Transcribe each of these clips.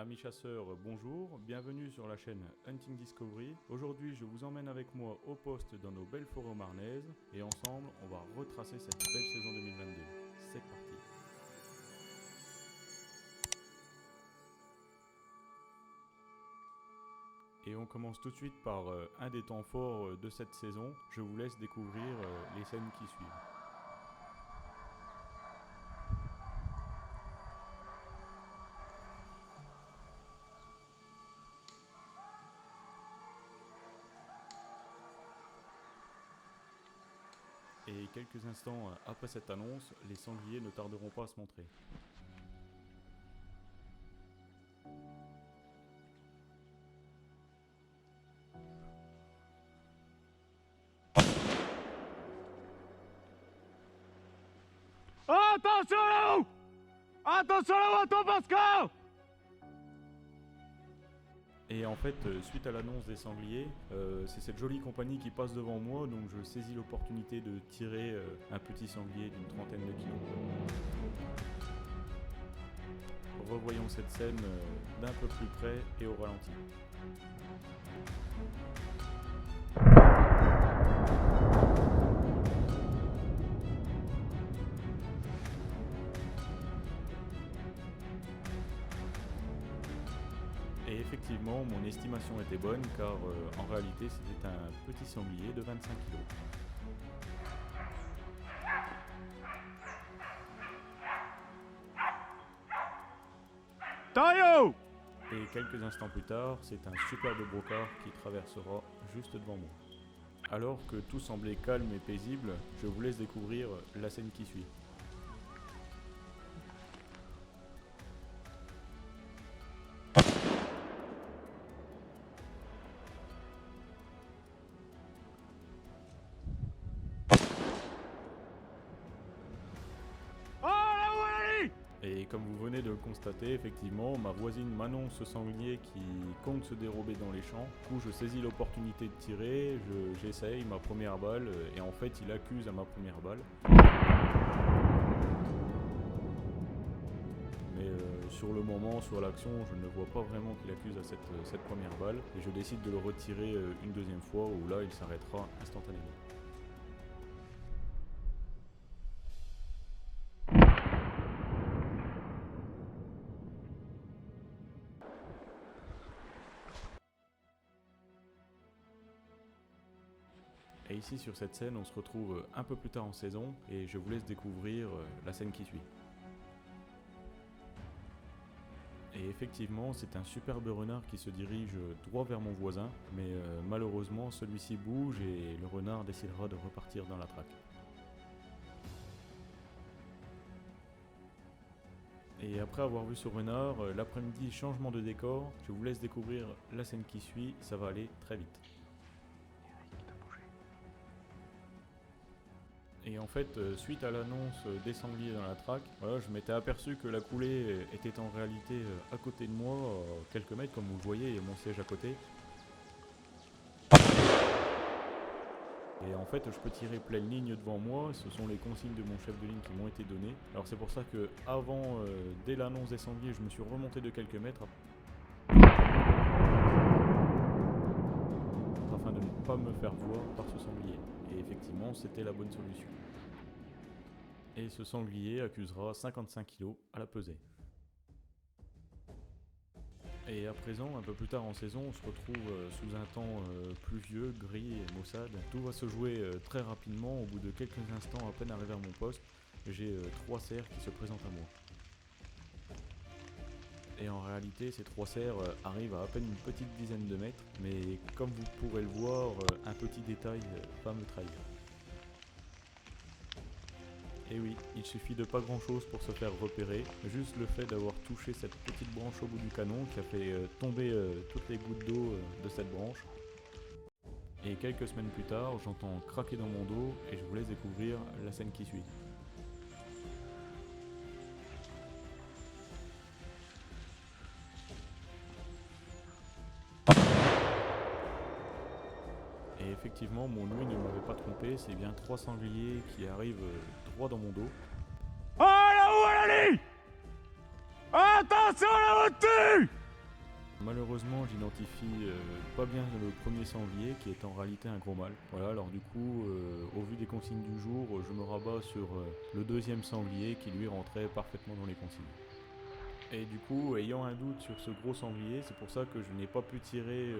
Amis chasseurs, bonjour, bienvenue sur la chaîne Hunting Discovery. Aujourd'hui, je vous emmène avec moi au poste dans nos belles forêts marnaises et ensemble, on va retracer cette belle saison 2022. C'est parti. Et on commence tout de suite par un des temps forts de cette saison. Je vous laisse découvrir les scènes qui suivent. Et quelques instants après cette annonce, les sangliers ne tarderont pas à se montrer. Attention là-haut! Attention là-haut, ton Pascal! Et en fait, suite à l'annonce des sangliers, c'est cette jolie compagnie qui passe devant moi, donc je saisis l'opportunité de tirer un petit sanglier d'une trentaine de kilos. Revoyons cette scène d'un peu plus près et au ralenti. Et effectivement, mon estimation était bonne car en réalité c'était un petit sanglier de 25 kg. Taillot! Et quelques instants plus tard, c'est un superbe brocard qui traversera juste devant moi. Alors que tout semblait calme et paisible, je vous laisse découvrir la scène qui suit. Et comme vous venez de le constater, effectivement, ma voisine m'annonce ce sanglier qui compte se dérober dans les champs. Du coup, je saisis l'opportunité de tirer, j'essaye ma première balle, et en fait, il accuse à ma première balle. Mais sur le moment, sur l'action, je ne vois pas vraiment qu'il accuse à cette première balle, et je décide de le retirer une deuxième fois, où là, il s'arrêtera instantanément. Et ici sur cette scène, on se retrouve un peu plus tard en saison et je vous laisse découvrir la scène qui suit. Et effectivement, c'est un superbe renard qui se dirige droit vers mon voisin, mais malheureusement celui-ci bouge et le renard décidera de repartir dans la traque. Et après avoir vu ce renard, l'après-midi, changement de décor, je vous laisse découvrir la scène qui suit, ça va aller très vite. Et en fait, suite à l'annonce des sangliers dans la traque, voilà, je m'étais aperçu que la coulée était en réalité à côté de moi, quelques mètres, comme vous le voyez, il y a mon siège à côté. Et en fait, je peux tirer pleine ligne devant moi, ce sont les consignes de mon chef de ligne qui m'ont été données. Alors c'est pour ça que avant, dès l'annonce des sangliers, je me suis remonté de quelques mètres afin de ne pas me faire voir par ce sanglier. Et effectivement, c'était la bonne solution. Et ce sanglier accusera 55 kg à la pesée. Et à présent, un peu plus tard en saison, on se retrouve sous un temps pluvieux, gris et maussade. Tout va se jouer très rapidement. Au bout de quelques instants, à peine arrivé à mon poste, j'ai 3 cerfs qui se présentent à moi. Et en réalité, ces 3 cerfs arrivent à peine une petite dizaine de mètres, mais comme vous pourrez le voir, un petit détail va me trahir. Et oui, il suffit de pas grand chose pour se faire repérer, juste le fait d'avoir touché cette petite branche au bout du canon qui a fait tomber toutes les gouttes d'eau de cette branche. Et quelques semaines plus tard, j'entends craquer dans mon dos et je vous laisse découvrir la scène qui suit. Et effectivement, mon ouïe ne m'avait pas trompé, c'est bien 3 sangliers qui arrivent droit dans mon dos. Oh là-haut à la ligne! Attention là-haut dessus! Malheureusement, j'identifie pas bien le premier sanglier qui est en réalité un gros mâle. Voilà, alors du coup, au vu des consignes du jour, je me rabats sur le deuxième sanglier qui lui rentrait parfaitement dans les consignes. Et du coup, ayant un doute sur ce gros sanglier, c'est pour ça que je n'ai pas pu tirer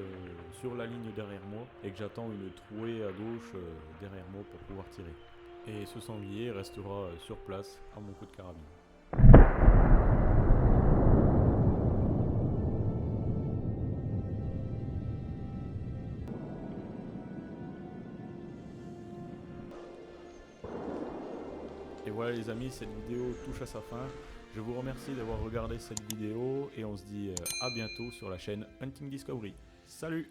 sur la ligne derrière moi et que j'attends une trouée à gauche derrière moi pour pouvoir tirer. Et ce sanglier restera sur place à mon coup de carabine. Et voilà les amis, cette vidéo touche à sa fin. Je vous remercie d'avoir regardé cette vidéo et on se dit à bientôt sur la chaîne Hunting Discovery. Salut!